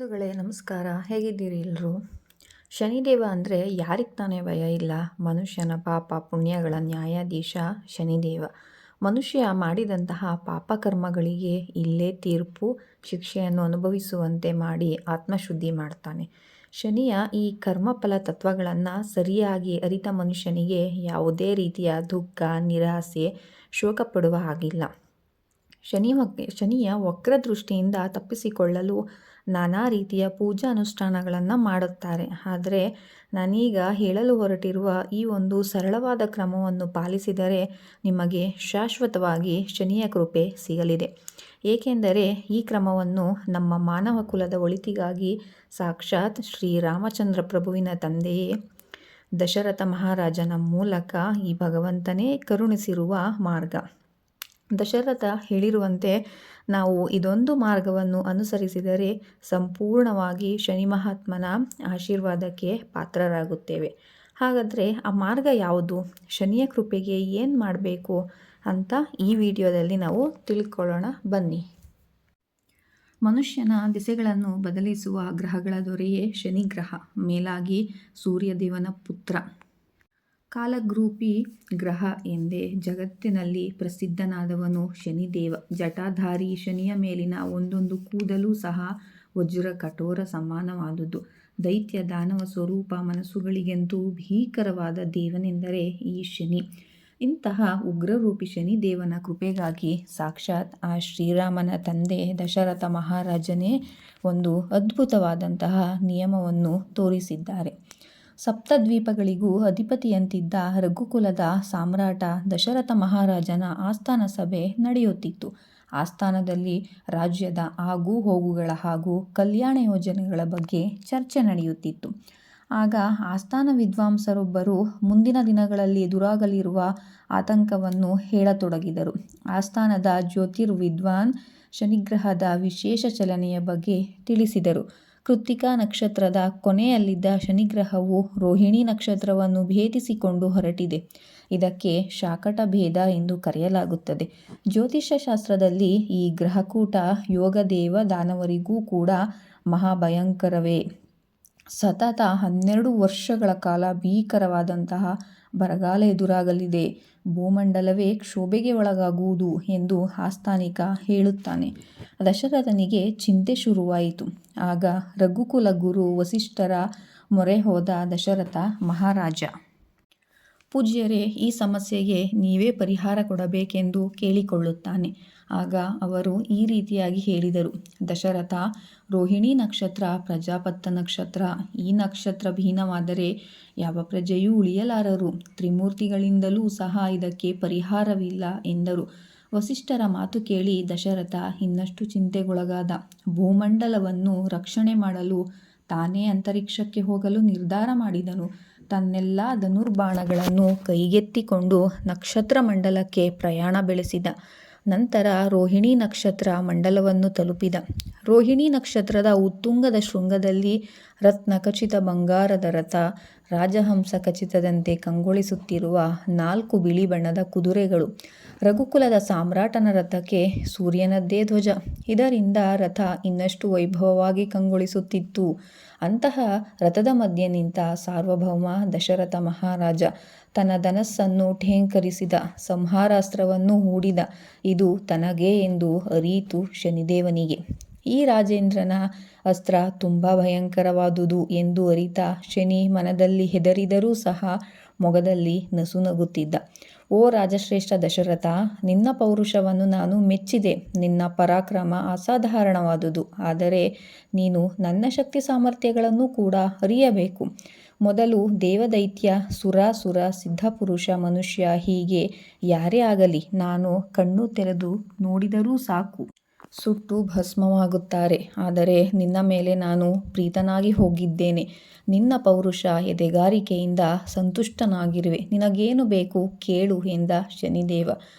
ಬಂಧುಗಳೇ ನಮಸ್ಕಾರ. ಹೇಗಿದ್ದೀರಿ ಎಲ್ಲರೂ? ಶನಿದೇವ ಅಂದರೆ ಯಾರಿಗೆ ತಾನೇ ಭಯ ಇಲ್ಲ? ಮನುಷ್ಯನ ಪಾಪ ಪುಣ್ಯಗಳ ನ್ಯಾಯಾಧೀಶ ಶನಿದೇವ. ಮನುಷ್ಯ ಮಾಡಿದಂತಹ ಪಾಪಕರ್ಮಗಳಿಗೆ ಇಲ್ಲೇ ತೀರ್ಪು ಶಿಕ್ಷೆಯನ್ನು ಅನುಭವಿಸುವಂತೆ ಮಾಡಿ ಆತ್ಮಶುದ್ಧಿ ಮಾಡ್ತಾನೆ. ಶನಿಯ ಈ ಕರ್ಮಫಲ ತತ್ವಗಳನ್ನು ಸರಿಯಾಗಿ ಅರಿತ ಮನುಷ್ಯನಿಗೆ ಯಾವುದೇ ರೀತಿಯ ದುಃಖ, ನಿರಾಸೆ, ಶೋಕ ಪಡುವ ಹಾಗಿಲ್ಲ. ಶನಿಯ ವಕ್ರದೃಷ್ಟಿಯಿಂದ ತಪ್ಪಿಸಿಕೊಳ್ಳಲು ನಾನಾ ರೀತಿಯ ಪೂಜಾ ಅನುಷ್ಠಾನಗಳನ್ನು ಮಾಡುತ್ತಾರೆ. ಆದರೆ ನಾನೀಗ ಹೇಳಲು ಹೊರಟಿರುವ ಈ ಒಂದು ಸರಳವಾದ ಕ್ರಮವನ್ನು ಪಾಲಿಸಿದರೆ ನಿಮಗೆ ಶಾಶ್ವತವಾಗಿ ಶನಿಯ ಕೃಪೆ ಸಿಗಲಿದೆ. ಏಕೆಂದರೆ ಈ ಕ್ರಮವನ್ನು ನಮ್ಮ ಮಾನವ ಕುಲದ ಒಳಿತಿಗಾಗಿ ಸಾಕ್ಷಾತ್ ಶ್ರೀರಾಮಚಂದ್ರ ಪ್ರಭುವಿನ ತಂದೆಯೇ ದಶರಥ ಮಹಾರಾಜನ ಮೂಲಕ ಈ ಭಗವಂತನೇ ಕರುಣಿಸಿರುವ ಮಾರ್ಗ. ದಶರಥ ಹೇಳಿರುವಂತೆ ನಾವು ಇದೊಂದು ಮಾರ್ಗವನ್ನು ಅನುಸರಿಸಿದರೆ ಸಂಪೂರ್ಣವಾಗಿ ಶನಿ ಮಹಾತ್ಮನ ಆಶೀರ್ವಾದಕ್ಕೆ ಪಾತ್ರರಾಗುತ್ತೇವೆ. ಹಾಗಾದರೆ ಆ ಮಾರ್ಗ ಯಾವುದು? ಶನಿಯ ಕೃಪೆಗೆ ಏನು ಮಾಡಬೇಕು ಅಂತ ಈ ವಿಡಿಯೋದಲ್ಲಿ ನಾವು ತಿಳ್ಕೊಳ್ಳೋಣ ಬನ್ನಿ. ಮನುಷ್ಯನ ದಿಸೆಗಳನ್ನು ಬದಲಿಸುವ ಗ್ರಹಗಳ ದೊರೆಯೇ ಶನಿ ಗ್ರಹ. ಮೇಲಾಗಿ ಸೂರ್ಯದೇವನ ಪುತ್ರ, ಕಾಲಗ್ರೂಪಿ ಗ್ರಹ ಎಂದೇ ಜಗತ್ತಿನಲ್ಲಿ ಪ್ರಸಿದ್ಧನಾದವನು ಶನಿದೇವ. ಜಟಾಧಾರಿ ಶನಿಯ ಮೇಲಿನ ಒಂದೊಂದು ಕೂದಲು ಸಹ ವಜ್ರ ಕಠೋರ ಸಮಾನವಾದುದು. ದೈತ್ಯ ದಾನವ ಸ್ವರೂಪ ಮನಸ್ಸುಗಳಿಗೆಂತೂ ಭೀಕರವಾದ ದೇವನೆಂದರೆ ಈ ಶನಿ. ಇಂತಹ ಉಗ್ರರೂಪಿ ಶನಿದೇವನ ಕೃಪೆಗಾಗಿ ಸಾಕ್ಷಾತ್ ಆ ಶ್ರೀರಾಮನ ತಂದೆ ದಶರಥ ಮಹಾರಾಜನೇ ಒಂದು ಅದ್ಭುತವಾದಂತಹ ನಿಯಮವನ್ನು ತೋರಿಸಿದ್ದಾರೆ. ಸಪ್ತದ್ವೀಪಗಳಿಗೂ ಅಧಿಪತಿಯಂತಿದ್ದ ರಘುಕುಲದ ಸಾಮ್ರಾಟ ದಶರಥ ಮಹಾರಾಜನ ಆಸ್ಥಾನ ಸಭೆ ನಡೆಯುತ್ತಿತ್ತು. ಆಸ್ಥಾನದಲ್ಲಿ ರಾಜ್ಯದ ಆಗು ಹೋಗುಗಳ ಹಾಗೂ ಕಲ್ಯಾಣ ಯೋಜನೆಗಳ ಬಗ್ಗೆ ಚರ್ಚೆ ನಡೆಯುತ್ತಿತ್ತು. ಆಗ ಆಸ್ಥಾನ ವಿದ್ವಾಂಸರೊಬ್ಬರು ಮುಂದಿನ ದಿನಗಳಲ್ಲಿ ಎದುರಾಗಲಿರುವ ಆತಂಕವನ್ನು ಹೇಳತೊಡಗಿದರು. ಆಸ್ಥಾನದ ಜ್ಯೋತಿರ್ವಿದ್ವಾನ್ ಶನಿಗ್ರಹದ ವಿಶೇಷ ಚಲನೆಯ ಬಗ್ಗೆ ತಿಳಿಸಿದರು. ಕೃತ್ತಿಕಾ ನಕ್ಷತ್ರದ ಕೊನೆಯಲ್ಲಿದ್ದ ಶನಿಗ್ರಹವು ರೋಹಿಣಿ ನಕ್ಷತ್ರವನ್ನು ಭೇದಿಸಿಕೊಂಡು ಹೊರಟಿದೆ. ಇದಕ್ಕೆ ಶಾಕಟ ಭೇದ ಎಂದು ಕರೆಯಲಾಗುತ್ತದೆ. ಜ್ಯೋತಿಷ್ಯ ಶಾಸ್ತ್ರದಲ್ಲಿ ಈ ಗ್ರಹಕೂಟ ಯೋಗದೇವ ದಾನವರಿಗೂ ಕೂಡ ಮಹಾಭಯಂಕರವೇ. ಸತತ 12 ವರ್ಷಗಳ ಕಾಲ ಭೀಕರವಾದಂತಹ ಬರಗಾಲ ಎದುರಾಗಲಿದೆ. ಭೂಮಂಡಲವೇ ಕ್ಷೋಭೆಗೆ ಒಳಗಾಗುವುದು ಎಂದು ಆಸ್ಥಾನಿಕ ಹೇಳುತ್ತಾನೆ. ದಶರಥನಿಗೆ ಚಿಂತೆ ಶುರುವಾಯಿತು. ಆಗ ರಘುಕುಲ ಗುರು ವಸಿಷ್ಠರ ಮೊರೆ ಹೋದ ದಶರಥ ಮಹಾರಾಜ, ಪೂಜ್ಯರೇ, ಈ ಸಮಸ್ಯೆಗೆ ನೀವೇ ಪರಿಹಾರ ಕೊಡಬೇಕೆಂದು ಕೇಳಿಕೊಳ್ಳುತ್ತಾನೆ. ಆಗ ಅವರು ಈ ರೀತಿಯಾಗಿ ಹೇಳಿದರು. ದಶರಥ, ರೋಹಿಣಿ ನಕ್ಷತ್ರ ಪ್ರಜಾಪತ್ತ ನಕ್ಷತ್ರ. ಈ ನಕ್ಷತ್ರ ಭೀನವಾದರೆ ಯಾವ ಪ್ರಜೆಯೂ ಉಳಿಯಲಾರರು. ತ್ರಿಮೂರ್ತಿಗಳಿಂದಲೂ ಸಹ ಇದಕ್ಕೆ ಪರಿಹಾರವಿಲ್ಲ ಎಂದರು. ವಸಿಷ್ಠರ ಮಾತು ಕೇಳಿ ದಶರಥ ಇನ್ನಷ್ಟು ಚಿಂತೆಗೊಳಗಾದ. ಭೂಮಂಡಲವನ್ನು ರಕ್ಷಣೆ ಮಾಡಲು ತಾನೇ ಅಂತರಿಕ್ಷಕ್ಕೆ ಹೋಗಲು ನಿರ್ಧಾರ ಮಾಡಿದನು. ತನ್ನೆಲ್ಲ ಧನುರ್ಬಾಣಗಳನ್ನು ಕೈಗೆತ್ತಿಕೊಂಡು ನಕ್ಷತ್ರ ಮಂಡಲಕ್ಕೆ ಪ್ರಯಾಣ ಬೆಳೆಸಿದ. ನಂತರ ರೋಹಿಣಿ ನಕ್ಷತ್ರ ಮಂಡಲವನ್ನು ತಲುಪಿದ. ರೋಹಿಣಿ ನಕ್ಷತ್ರದ ಉತ್ತುಂಗದ ಶೃಂಗದಲ್ಲಿ ರತ್ನಖಚಿತ ಬಂಗಾರದ ರಥ, ರಾಜಹಂಸ ಖಚಿತದಂತೆ ಕಂಗೊಳಿಸುತ್ತಿರುವ 4 ಬಿಳಿ ಬಣ್ಣದ ಕುದುರೆಗಳು. ರಘುಕುಲದ ಸಾಮ್ರಾಟನ ರಥಕ್ಕೆ ಸೂರ್ಯನದ್ದೇ ಧ್ವಜ. ಇದರಿಂದ ರಥ ಇನ್ನಷ್ಟು ವೈಭವವಾಗಿ ಕಂಗೊಳಿಸುತ್ತಿತ್ತು. ಅಂತಹ ರಥದ ಮಧ್ಯೆ ನಿಂತ ಸಾರ್ವಭೌಮ ದಶರಥ ಮಹಾರಾಜ ತನ್ನ ಧನಸ್ಸನ್ನು ಠೇಂಕರಿಸಿದ. ಸಂಹಾರಾಸ್ತ್ರವನ್ನು ಹೂಡಿದ. ಇದು ತನಗೇ ಎಂದು ಅರಿಯಿತು ಶನಿದೇವನಿಗೆ. ಈ ರಾಜೇಂದ್ರನ ಅಸ್ತ್ರ ತುಂಬ ಭಯಂಕರವಾದುದು ಎಂದು ಅರಿತ ಶನಿ ಮನದಲ್ಲಿ ಹೆದರಿದರೂ ಸಹ ಮೊಗದಲ್ಲಿ ನಸುನಗುತ್ತಿದ್ದ. ಓ ರಾಜಶ್ರೇಷ್ಠ ದಶರಥ, ನಿನ್ನ ಪೌರುಷವನ್ನು ನಾನು ಮೆಚ್ಚಿದೆ. ನಿನ್ನ ಪರಾಕ್ರಮ ಅಸಾಧಾರಣವಾದುದು. ಆದರೆ ನೀನು ನನ್ನ ಶಕ್ತಿ ಸಾಮರ್ಥ್ಯಗಳನ್ನು ಕೂಡ ಅರಿಯಬೇಕು. ಮೊದಲು ದೇವದೈತ್ಯ, ಸುರಾಸುರ, ಸಿದ್ಧಪುರುಷ, ಮನುಷ್ಯ, ಹೀಗೆ ಯಾರೇ ಆಗಲಿ ನಾನು ಕಣ್ಣು ತೆರೆದು ನೋಡಿದರೂ ಸಾಕು ಸುಟ್ಟು ಭಸ್ಮವಾಗುತ್ತಾರೆ. ಆದರೆ ನಿನ್ನ ಮೇಲೆ ನಾನು ಪ್ರೀತನಾಗಿ ಹೋಗಿದ್ದೇನೆ. ನಿನ್ನ ಪೌರುಷ ಎದೆಗಾರಿಕೆಯಿಂದ ಸಂತುಷ್ಟನಾಗಿರುವೆ. ನಿನಗೇನು ಬೇಕು ಕೇಳು ಎಂದ ಶನಿದೇವ.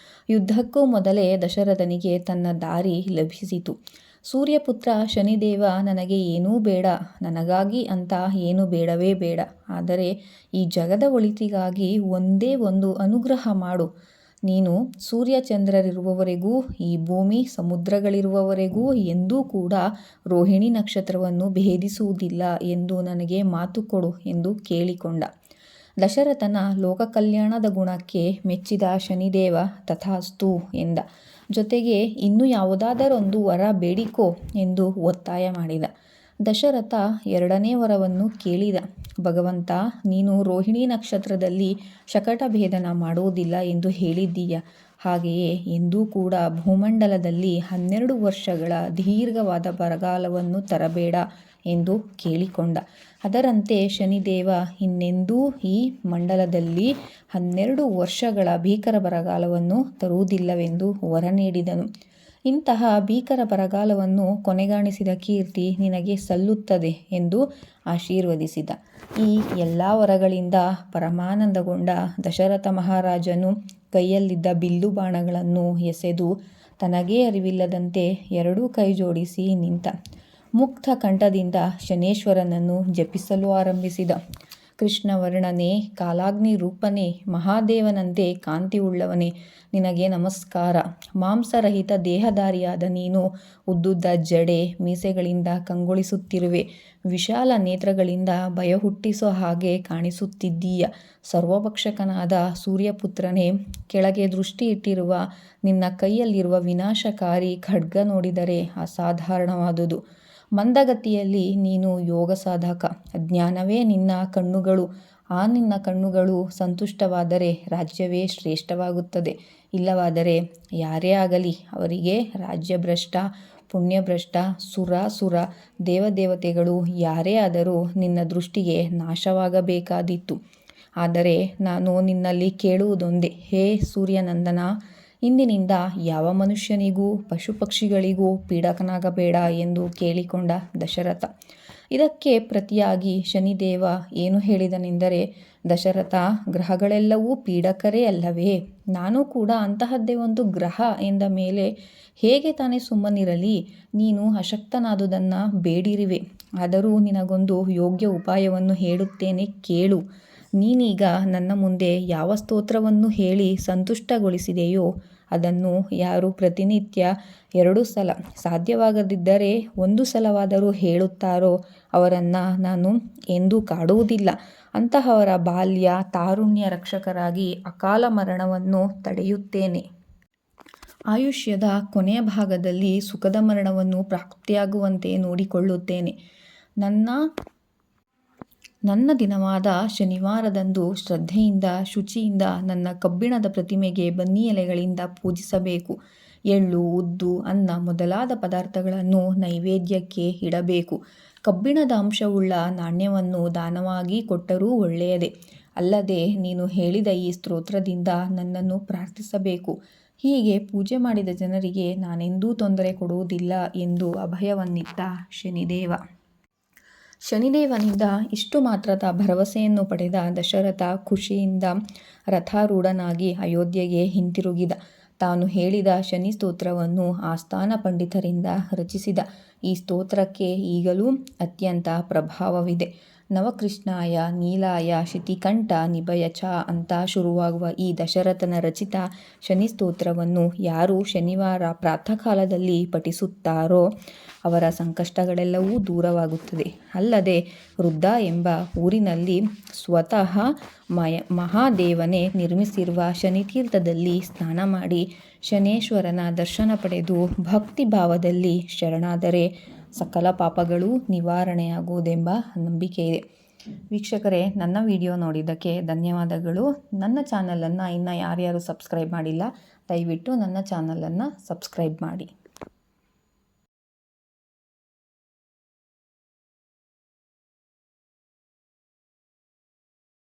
ಯುದ್ಧಕ್ಕೂ ಮೊದಲೇ ದಶರಥನಿಗೆ ತನ್ನ ದಾರಿ ಲಭಿಸಿತು. ಸೂರ್ಯಪುತ್ರ ಶನಿದೇವ, ನನಗೆ ಏನೂ ಬೇಡ, ನನಗಾಗಿ ಅಂತ ಏನು ಬೇಡವೇ ಬೇಡ. ಆದರೆ ಈ ಜಗದ ಒಳಿತಿಗಾಗಿ ಒಂದೇ ಒಂದು ಅನುಗ್ರಹ ಮಾಡು. ನೀನು ಸೂರ್ಯಚಂದ್ರರಿರುವವರೆಗೂ ಈ ಭೂಮಿ ಸಮುದ್ರಗಳಿರುವವರೆಗೂ ಎಂದೂ ಕೂಡ ರೋಹಿಣಿ ನಕ್ಷತ್ರವನ್ನು ಭೇದಿಸುವುದಿಲ್ಲ ಎಂದು ನನಗೆ ಮಾತು ಕೊಡು ಎಂದು ಕೇಳಿಕೊಂಡ. ದಶರಥನ ಲೋಕಕಲ್ಯಾಣದ ಗುಣಕ್ಕೆ ಮೆಚ್ಚಿದ ಶನಿದೇವ ತಥಾಸ್ತು ಎಂದ. ಜೊತೆಗೆ ಇನ್ನು ಯಾವುದಾದರೊಂದು ವರ ಬೇಡಿಕೋ ಎಂದು ಒತ್ತಾಯ ಮಾಡಿದ. ದಶರಥ ಎರಡನೇ ವರವನ್ನು ಕೇಳಿದ. ಭಗವಂತ, ನೀನು ರೋಹಿಣಿ ನಕ್ಷತ್ರದಲ್ಲಿ ಶಕಟ ಭೇದನ ಮಾಡುವುದಿಲ್ಲ ಎಂದು ಹೇಳಿದ್ದೀಯ. ಹಾಗೆಯೇ ಎಂದೂ ಕೂಡ ಭೂಮಂಡಲದಲ್ಲಿ 12 ವರ್ಷಗಳ ದೀರ್ಘವಾದ ಬರಗಾಲವನ್ನು ತರಬೇಡ ಎಂದು ಕೇಳಿಕೊಂಡ. ಅದರಂತೆ ಶನಿದೇವ ಇನ್ನೆಂದೂ ಈ ಮಂಡಲದಲ್ಲಿ 12 ವರ್ಷಗಳ ಭೀಕರ ಬರಗಾಲವನ್ನು ತರುವುದಿಲ್ಲವೆಂದು ವರ ನೀಡಿದನು. ಇಂತಹ ಭೀಕರ ಬರಗಾಲವನ್ನು ಕೊನೆಗಾಣಿಸಿದ ಕೀರ್ತಿ ನಿನಗೆ ಸಲ್ಲುತ್ತದೆ ಎಂದು ಆಶೀರ್ವದಿಸಿದ. ಈ ಎಲ್ಲ ವರಗಳಿಂದ ಪರಮಾನಂದಗೊಂಡ ದಶರಥ ಮಹಾರಾಜನು ಕೈಯಲ್ಲಿದ್ದ ಬಿಲ್ಲು ಬಾಣಗಳನ್ನು ಎಸೆದು ತನಗೇ ಅರಿವಿಲ್ಲದಂತೆ ಎರಡೂ ಕೈ ಜೋಡಿಸಿ ನಿಂತ. ಮುಕ್ತ ಕಂಠದಿಂದ ಶನೇಶ್ವರನನ್ನು ಜಪಿಸಲು ಆರಂಭಿಸಿದ. ಕೃಷ್ಣವರ್ಣನೆ, ಕಾಲಾಗ್ನಿ ರೂಪನೆ, ಮಹಾದೇವನಂತೆ ಕಾಂತಿಯುಳ್ಳವನೇ, ನಿನಗೆ ನಮಸ್ಕಾರ. ಮಾಂಸರಹಿತ ದೇಹಧಾರಿಯಾದ ನೀನು ಉದ್ದುದ್ದ ಜಡೆ, ಮೀಸೆಗಳಿಂದ ಕಂಗೊಳಿಸುತ್ತಿರುವೆ. ವಿಶಾಲ ನೇತ್ರಗಳಿಂದ ಭಯ ಹುಟ್ಟಿಸೋ ಹಾಗೆ ಕಾಣಿಸುತ್ತಿದ್ದೀಯ. ಸರ್ವಭಕ್ಷಕನಾದ ಸೂರ್ಯಪುತ್ರನೇ, ಕೆಳಗೆ ದೃಷ್ಟಿ ಇಟ್ಟಿರುವ ನಿನ್ನ ಕೈಯಲ್ಲಿರುವ ವಿನಾಶಕಾರಿ ಖಡ್ಗ ನೋಡಿದರೆ ಅಸಾಧಾರಣವಾದುದು. ಮಂದಗತಿಯಲ್ಲಿ ನೀನು ಯೋಗ ಸಾಧಕ. ಜ್ಞಾನವೇ ನಿನ್ನ ಕಣ್ಣುಗಳು. ಆ ನಿನ್ನ ಕಣ್ಣುಗಳು ಸಂತುಷ್ಟವಾದರೆ ರಾಜ್ಯವೇ ಶ್ರೇಷ್ಠವಾಗುತ್ತದೆ. ಇಲ್ಲವಾದರೆ ಯಾರೇ ಆಗಲಿ ಅವರಿಗೆ ರಾಜ್ಯಭ್ರಷ್ಟ, ಪುಣ್ಯಭ್ರಷ್ಟ, ಸುರ ದೇವದೇವತೆಗಳು ಯಾರೇ ಆದರೂ ನಿನ್ನ ದೃಷ್ಟಿಗೆ ನಾಶವಾಗಬೇಕಾದೀತು. ಆದರೆ ನಾನು ನಿನ್ನಲ್ಲಿ ಕೇಳುವುದೊಂದೇ, ಹೇ ಸೂರ್ಯನಂದನ, ಇಂದಿನಿಂದ ಯಾವ ಮನುಷ್ಯನಿಗೂ ಪಶುಪಕ್ಷಿಗಳಿಗೂ ಪೀಡಕನಾಗಬೇಡ ಎಂದು ಕೇಳಿಕೊಂಡ ದಶರಥ. ಇದಕ್ಕೆ ಪ್ರತಿಯಾಗಿ ಶನಿದೇವ ಏನು ಹೇಳಿದನೆಂದರೆ, ದಶರಥ, ಗ್ರಹಗಳೆಲ್ಲವೂ ಪೀಡಕರೇ ಅಲ್ಲವೇ? ನಾನು ಕೂಡ ಅಂತಹದ್ದೇ ಒಂದು ಗ್ರಹ ಎಂದ ಮೇಲೆ ಹೇಗೆ ತಾನೇ ಸುಮ್ಮನಿರಲಿ? ನೀನು ಅಶಕ್ತನಾದುದನ್ನು ಬೇಡಿರುವೆ. ಆದರೂ ನಿನಗೊಂದು ಯೋಗ್ಯ ಉಪಾಯವನ್ನು ಹೇಳುತ್ತೇನೆ, ಕೇಳು. ನೀನೀಗ ನನ್ನ ಮುಂದೆ ಯಾವ ಸ್ತೋತ್ರವನ್ನು ಹೇಳಿ ಸಂತುಷ್ಟಗೊಳಿಸಿದೆಯೋ ಅದನ್ನು ಯಾರು ಪ್ರತಿನಿತ್ಯ 2 ಸಲ, ಸಾಧ್ಯವಾಗದಿದ್ದರೆ 1 ಸಲವಾದರೂ ಹೇಳುತ್ತಾರೋ ಅವರನ್ನು ನಾನು ಎಂದೂ ಕಾಡುವುದಿಲ್ಲ. ಅಂತಹವರ ಬಾಲ್ಯ ತಾರುಣ್ಯ ರಕ್ಷಕರಾಗಿ ಅಕಾಲ ಮರಣವನ್ನು ತಡೆಯುತ್ತೇನೆ. ಆಯುಷ್ಯದ ಕೊನೆಯ ಭಾಗದಲ್ಲಿ ಸುಖದ ಮರಣವನ್ನು ಪ್ರಾಪ್ತಿಯಾಗುವಂತೆ ನೋಡಿಕೊಳ್ಳುತ್ತೇನೆ. ನನ್ನ ದಿನವಾದ ಶನಿವಾರದಂದು ಶ್ರದ್ಧೆಯಿಂದ ಶುಚಿಯಿಂದ ನನ್ನ ಕಬ್ಬಿಣದ ಪ್ರತಿಮೆಗೆ ಬನ್ನಿ ಎಲೆಗಳಿಂದ ಪೂಜಿಸಬೇಕು. ಎಳ್ಳು, ಉದ್ದು, ಅನ್ನ ಮೊದಲಾದ ಪದಾರ್ಥಗಳನ್ನು ನೈವೇದ್ಯಕ್ಕೆ ಇಡಬೇಕು. ಕಬ್ಬಿಣದ ಅಂಶವುಳ್ಳ ನಾಣ್ಯವನ್ನು ದಾನವಾಗಿ ಕೊಟ್ಟರೂ ಒಳ್ಳೆಯದೇ. ಅಲ್ಲದೆ ನೀನು ಹೇಳಿದ ಈ ಸ್ತೋತ್ರದಿಂದ ನನ್ನನ್ನು ಪ್ರಾರ್ಥಿಸಬೇಕು. ಹೀಗೆ ಪೂಜೆ ಮಾಡಿದ ಜನರಿಗೆ ನಾನೆಂದೂ ತೊಂದರೆ ಕೊಡುವುದಿಲ್ಲ ಎಂದು ಅಭಯವನ್ನಿತ್ತ ಶನಿದೇವ. ಶನಿದೇವನಿಂದ ಇಷ್ಟು ಮಾತ್ರದ ಭರವಸೆಯನ್ನು ಪಡೆದ ದಶರಥ ಖುಷಿಯಿಂದ ರಥಾರೂಢನಾಗಿ ಅಯೋಧ್ಯೆಗೆ ಹಿಂತಿರುಗಿದ. ತಾನು ಹೇಳಿದ ಶನಿ ಸ್ತೋತ್ರವನ್ನು ಆಸ್ಥಾನ ಪಂಡಿತರಿಂದ ರಚಿಸಿದ. ಈ ಸ್ತೋತ್ರಕ್ಕೆ ಈಗಲೂ ಅತ್ಯಂತ ಪ್ರಭಾವವಿದೆ. ನವಕೃಷ್ಣಾಯ ನೀಲಾಯ ಶಿತಿಕಂಠ ನಿಭಯ ಚ ಅಂತ ಶುರುವಾಗುವ ಈ ದಶರಥನ ರಚಿತ ಶನಿ ಸ್ತೋತ್ರವನ್ನು ಯಾರು ಶನಿವಾರ ಪ್ರಾತಃ ಕಾಲದಲ್ಲಿ ಪಠಿಸುತ್ತಾರೋ ಅವರ ಸಂಕಷ್ಟಗಳೆಲ್ಲವೂ ದೂರವಾಗುತ್ತದೆ. ಅಲ್ಲದೆ ವೃದ್ಧ ಎಂಬ ಊರಿನಲ್ಲಿ ಸ್ವತಃ ಮಹಾದೇವನೇ ನಿರ್ಮಿಸಿರುವ ಶನಿತೀರ್ಥದಲ್ಲಿ ಸ್ನಾನ ಮಾಡಿ ಶನೇಶ್ವರನ ದರ್ಶನ ಪಡೆದು ಭಕ್ತಿ ಭಾವದಲ್ಲಿ ಶರಣಾದರೆ ಸಕಲ ಪಾಪಗಳೂ ನಿವಾರಣೆಯಾಗುವುದೆಂಬ ನಂಬಿಕೆ ಇದೆ. ವೀಕ್ಷಕರೇ, ನನ್ನ ವಿಡಿಯೋ ನೋಡಿದ್ದಕ್ಕೆ ಧನ್ಯವಾದಗಳು. ನನ್ನ ಚಾನಲನ್ನು ಇನ್ನೂ ಯಾರ್ಯಾರು ಸಬ್ಸ್ಕ್ರೈಬ್ ಮಾಡಿಲ್ಲ, ದಯವಿಟ್ಟು ನನ್ನ ಚಾನಲನ್ನು ಸಬ್ಸ್ಕ್ರೈಬ್ ಮಾಡಿ.